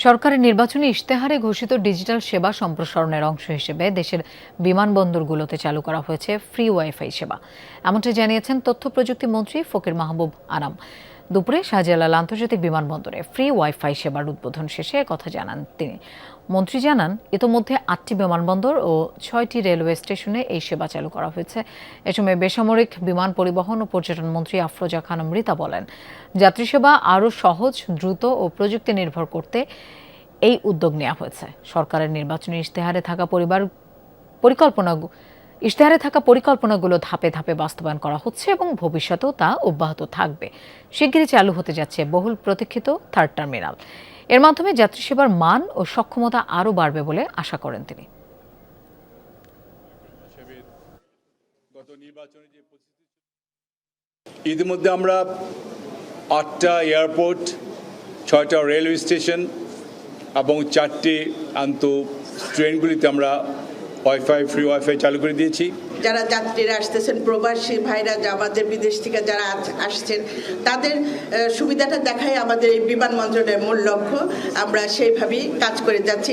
সরকারের নির্বাচনী ইশতেহারে ঘোষিত ডিজিটাল সেবা সম্প্রসারণের অংশ হিসেবে দেশের বিমানবন্দরগুলোতে চালু করা হয়েছে ফ্রি ওয়াইফাই সেবা। এমনটি জানিয়েছেন তথ্য প্রযুক্তি মন্ত্রী ফকির মাহবুব আনাম। দুপুরে শাহজালাল আন্তর্জাতিক বিমানবন্দরে ফ্রি ওয়াইফাই সেবার উদ্বোধন শেষে কথা জানান তিনি। মন্ত্রী জানান, ইতোমধ্যে 8টি বিমানবন্দর ও 6টি রেলওয়ে স্টেশনে এই সেবা চালু করা হয়েছে। এ সময় বেসামরিক বিমান পরিবহন ও পর্যটন মন্ত্রী আফরোজা খানম রিতা বলেন, যাত্রী সেবা আরও সহজ, দ্রুত ও প্রযুক্তি নির্ভর করতে এই উদ্যোগ নেওয়া হয়েছে। সরকারের নির্বাচনী ইশতেহারে থাকা পরিকল্পনাগুলো ধাপে ধাপে বাস্তবায়ন করা হচ্ছে এবং ভবিষ্যতেও তা অব্যাহত থাকবে। শিগগিরই চালু হতে যাচ্ছে বহুল প্রতীক্ষিত থার্ড টার্মিনাল। এর মাধ্যমে যাত্রী সেবার মান ও সক্ষমতা আরও বাড়বে বলে আশা করেন তিনি। ইতিমধ্যে আমরা 8টা এয়ারপোর্ট, 6টা রেলওয়ে স্টেশন এবং 4টি ট্রেনগুলিতে আমরা ফ্রি ওয়াইফাই চালু করে দিয়েছি। যারা যাত্রীরা আসতেছেন, প্রবাসী ভাইরা আমাদের বিদেশ থেকে যারা আসছেন, তাদের সুবিধাটা দেখাই আমাদের এই বিমানবন্দরের মূল লক্ষ্য। আমরা সেইভাবেই কাজ করে যাচ্ছি।